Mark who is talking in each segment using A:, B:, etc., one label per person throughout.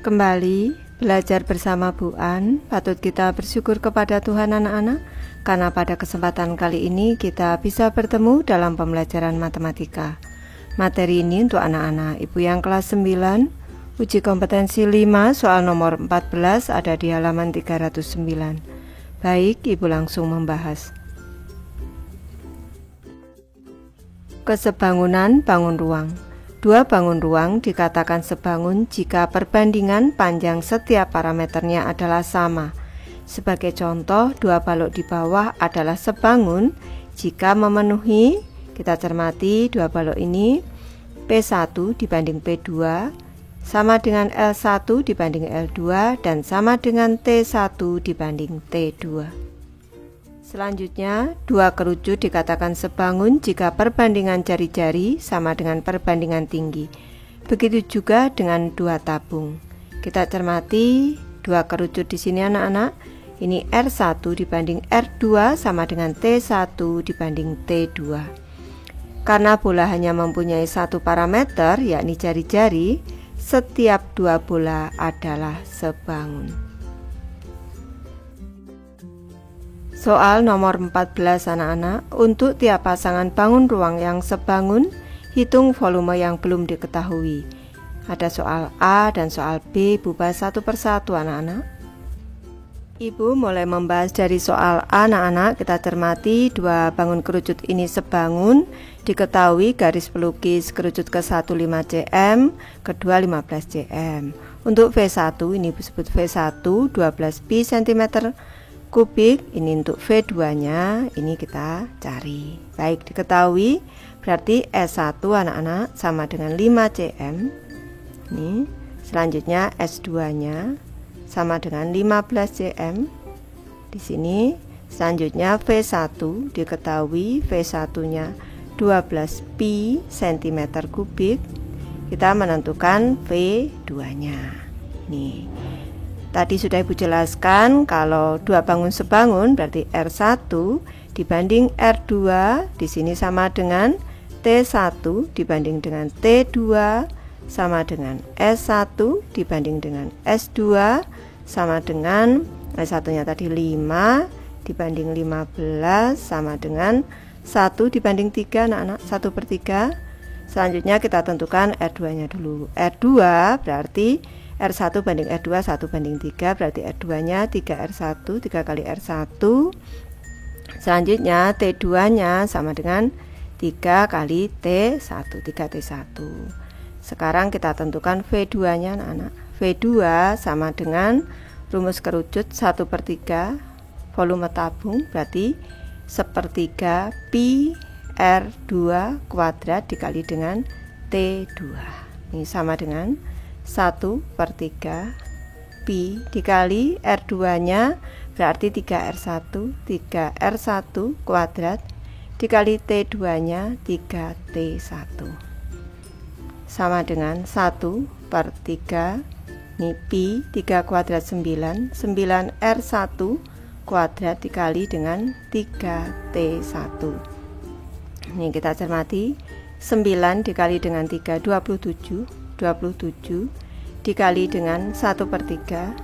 A: Kembali belajar bersama Bu An. Patut kita bersyukur kepada Tuhan anak-anak, karena pada kesempatan kali ini kita bisa bertemu dalam pembelajaran matematika. Materi ini untuk anak-anak Ibu yang kelas 9, uji kompetensi 5 soal nomor 14 ada di halaman 309. Baik, Ibu langsung membahas. Kesebangunan bangun ruang. Dua bangun ruang dikatakan sebangun jika perbandingan panjang setiap parameternya adalah sama. Sebagai contoh, dua balok di bawah adalah sebangun jika memenuhi, kita cermati dua balok ini, P1 dibanding P2 sama dengan L1 dibanding L2 dan sama dengan T1 dibanding T2. Selanjutnya, dua kerucut dikatakan sebangun jika perbandingan jari-jari sama dengan perbandingan tinggi. Begitu juga dengan dua tabung. Kita cermati dua kerucut di sini anak-anak. Ini R1 dibanding R2 sama dengan T1 dibanding T2. Karena bola hanya mempunyai satu parameter, yakni jari-jari, setiap dua bola adalah sebangun. Soal nomor 14 anak-anak, untuk tiap pasangan bangun ruang yang sebangun, hitung volume yang belum diketahui. Ada soal A dan soal B, Ibu bahas satu persatu anak-anak. Ibu mulai membahas dari soal A anak-anak, kita cermati dua bangun kerucut ini sebangun, diketahui garis pelukis kerucut ke 1 5 cm, kedua 15 cm. Untuk V1 ini disebut V1 12 pi cm kubik, ini untuk V2 nya ini kita cari. Baik, diketahui berarti S1 anak-anak sama dengan 5 cm. Ini selanjutnya S2 nya sama dengan 15 cm. Di sini selanjutnya V1 diketahui V1 nya 12 pi cm kubik. Kita menentukan V2 nya. Nih, tadi sudah Ibu jelaskan kalau dua bangun sebangun berarti R1 dibanding R2 di sini sama dengan T1 dibanding dengan T2 sama dengan S1 dibanding dengan S2 sama dengan S1-nya tadi 5 dibanding 15 sama dengan 1 dibanding 3 anak-anak, 1/3. Selanjutnya kita tentukan R2-nya dulu. R2 berarti R1 banding R2 1 banding 3, berarti R2 nya 3R1, 3 kali R1. Selanjutnya T2 nya sama dengan 3 kali T1, 3T1. Sekarang kita tentukan V2 nya anak-anak. V2 sama dengan rumus kerucut 1/3 volume tabung, berarti 1/3 pi R2 kuadrat dikali dengan T2. Ini sama dengan 1/3 pi dikali R2 nya berarti 3R1 3R1 kuadrat dikali T2 nya 3T1 sama dengan 1/3. Ini pi 3 kuadrat 9 9R1 kuadrat dikali dengan 3T1. Ini kita cermati 9 dikali dengan 3 27 dikali dengan 1/3.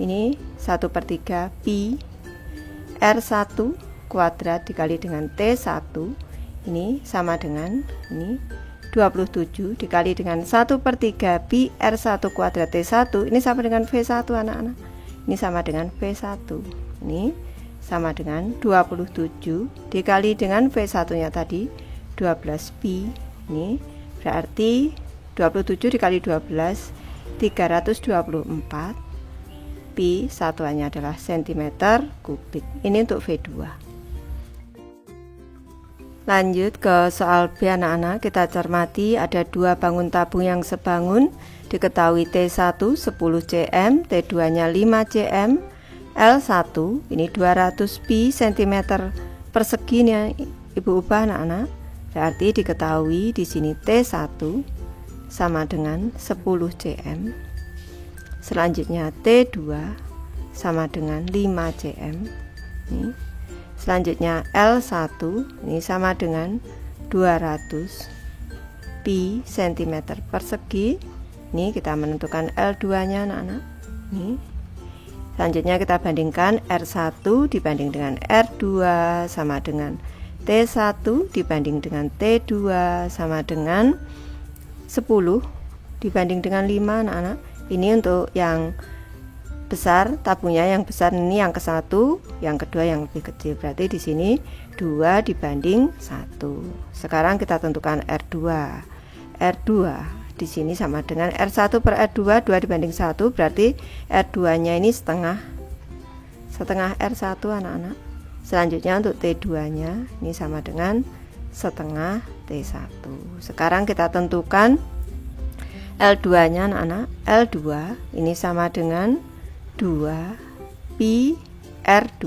A: Ini 1/3 pi R1 kuadrat dikali dengan T1. Ini sama dengan ini 27 dikali dengan 1/3 pi R1 kuadrat T1. Ini sama dengan V1 anak-anak. Ini sama dengan V1. Ini sama dengan 27 dikali dengan V1 nya tadi 12 pi. Ini berarti 27 dikali 12 324 pi, satuannya adalah cm kubik. Ini untuk V2. Lanjut ke soal B anak-anak, kita cermati ada dua bangun tabung yang sebangun, diketahui T1 10 cm, T2 nya 5 cm, L1 ini 200 pi cm persegi nih Ibu ubah anak-anak. Berarti diketahui di sini T1 sama dengan 10 cm. Selanjutnya T2 sama dengan 5 cm. Nih. Selanjutnya L1 ini sama dengan 200 pi cm persegi Ini kita menentukan L2 nya anak-anak. Ini selanjutnya kita bandingkan R1 dibanding dengan R2 sama dengan T1 dibanding dengan T2 sama dengan 10 dibanding dengan 5 anak-anak. Ini untuk yang besar, tabungnya yang besar, ini yang ke-1, yang kedua yang lebih kecil. Berarti di sini 2 dibanding 1. Sekarang kita tentukan R2. R2 di sini sama dengan R1 per R2, 2 dibanding 1, berarti R2-nya ini setengah R1 anak-anak. Selanjutnya untuk T2-nya ini sama dengan setengah T1. Sekarang kita tentukan L2-nya anak-anak. L2 ini sama dengan 2 pi R2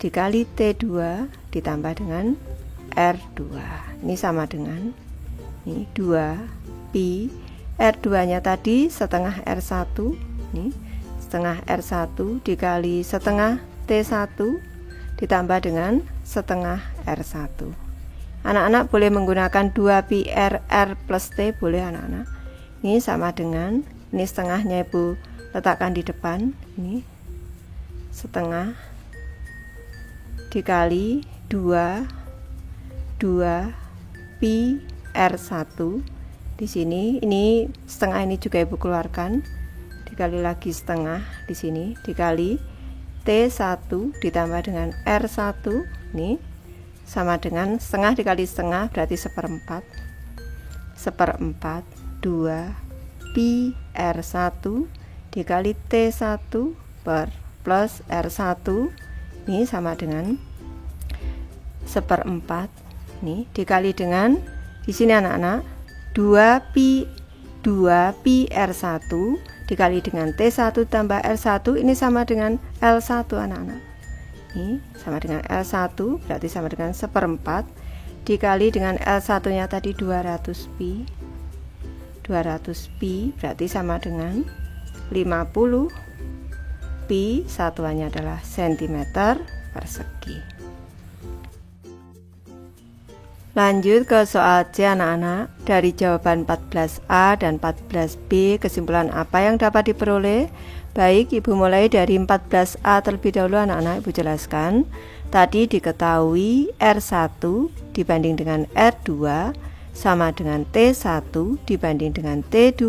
A: dikali T2 ditambah dengan R2. Ini sama dengan ini 2 pi R2 nya tadi setengah R1, ini setengah R1 dikali setengah T1 ditambah dengan setengah R1. Anak-anak boleh menggunakan 2 pi R plus T, boleh anak-anak. Ini sama dengan, ini setengahnya ibu letakkan di depan, ini setengah dikali 2 pi R1. Di sini ini setengah, ini juga ibu keluarkan, dikali lagi setengah di sini dikali T1 ditambah dengan R1, ini sama dengan setengah dikali setengah berarti seperempat 2 pi R1 dikali T1 per plus R1, ini sama dengan seperempat, nih dikali dengan di sini anak-anak 2 pi R1 dikali dengan T1 tambah R1, ini sama dengan L1 anak-anak. Ini sama dengan L1 berarti sama dengan seperempat dikali dengan L1 nya tadi 200 pi berarti sama dengan 50 pi, satuannya adalah cm persegi. Lanjut ke soal C anak-anak. Dari jawaban 14A dan 14B, kesimpulan apa yang dapat diperoleh? Baik, ibu mulai dari 14A terlebih dahulu anak-anak. Ibu jelaskan. Tadi diketahui R1 dibanding dengan R2 sama dengan T1 dibanding dengan T2.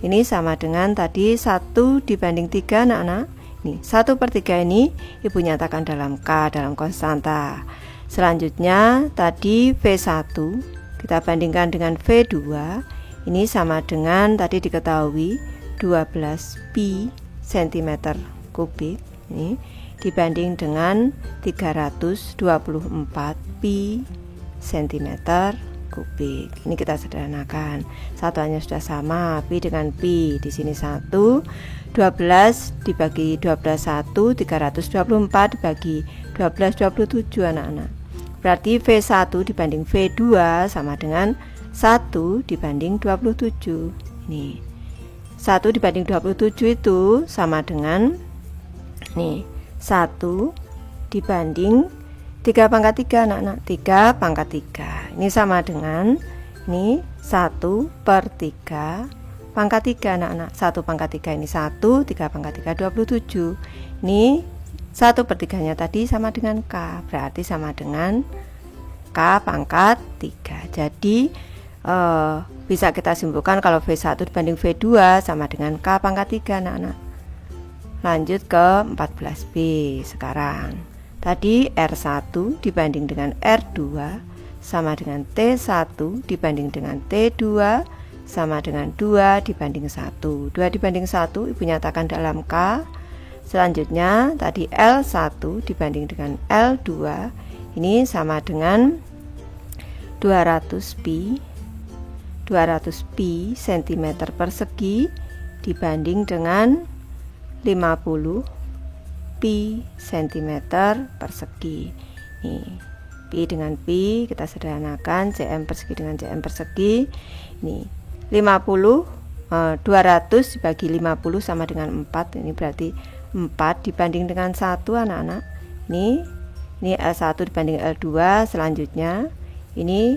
A: Ini sama dengan tadi 1 dibanding 3 anak-anak. Nih, 1/3 ini ibu nyatakan dalam K, dalam konstanta. Selanjutnya tadi V1 kita bandingkan dengan V2, ini sama dengan tadi diketahui 12 pi cm kubik, ini dibanding dengan 324 pi cm kubik. Ini kita sederhanakan, satuannya sudah sama, pi dengan pi. Di sini 1, 12 dibagi 12 1, 324 dibagi 12 27 anak-anak. Berarti V1 dibanding V2 sama dengan 1 dibanding 27. Nih, 1 dibanding 27 itu sama dengan nih 1 dibanding 3 pangkat 3 anak-anak, 3 pangkat 3. Ini sama dengan ini 1 per 3 pangkat 3 anak-anak. 1 pangkat 3 ini 1, 3 pangkat 3 27. Ini 1/3 nya tadi sama dengan K, berarti sama dengan K pangkat 3. Jadi bisa kita simpulkan kalau V1 dibanding V2 sama dengan K pangkat 3 anak-anak. Lanjut ke 14B sekarang. Tadi R1 dibanding dengan R2 sama dengan T1 dibanding dengan T2 sama dengan 2 dibanding 1. 2 dibanding 1 ibu nyatakan dalam K. Selanjutnya tadi L1 dibanding dengan L2, ini sama dengan 200 pi cm persegi dibanding dengan 50 pi cm persegi. Nih, pi dengan pi kita sederhanakan, cm persegi dengan cm persegi. Ini 200 dibagi 50 sama dengan 4, ini berarti 4 dibanding dengan 1 anak-anak. Ini L1 dibanding L2. Selanjutnya ini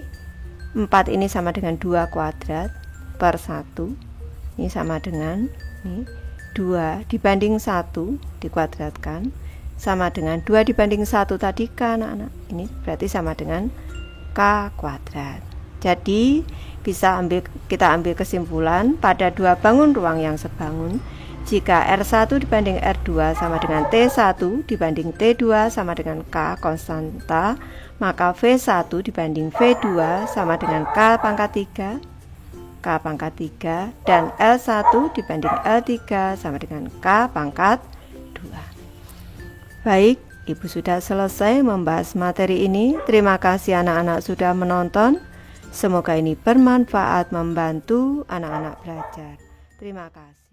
A: 4 ini sama dengan 2 kuadrat per 1 Ini sama dengan 2 dibanding 1 dikuadratkan sama dengan 2 dibanding 1 tadi K anak-anak. Ini berarti sama dengan K kuadrat. Jadi kita ambil kesimpulan pada dua bangun ruang yang sebangun, jika R1 dibanding R2 sama dengan T1 dibanding T2 sama dengan K konstanta, maka V1 dibanding V2 sama dengan K pangkat 3 dan L1 dibanding L3 sama dengan K pangkat 2. Baik, Ibu sudah selesai membahas materi ini. Terima kasih anak-anak sudah menonton. Semoga ini bermanfaat membantu anak-anak belajar. Terima kasih.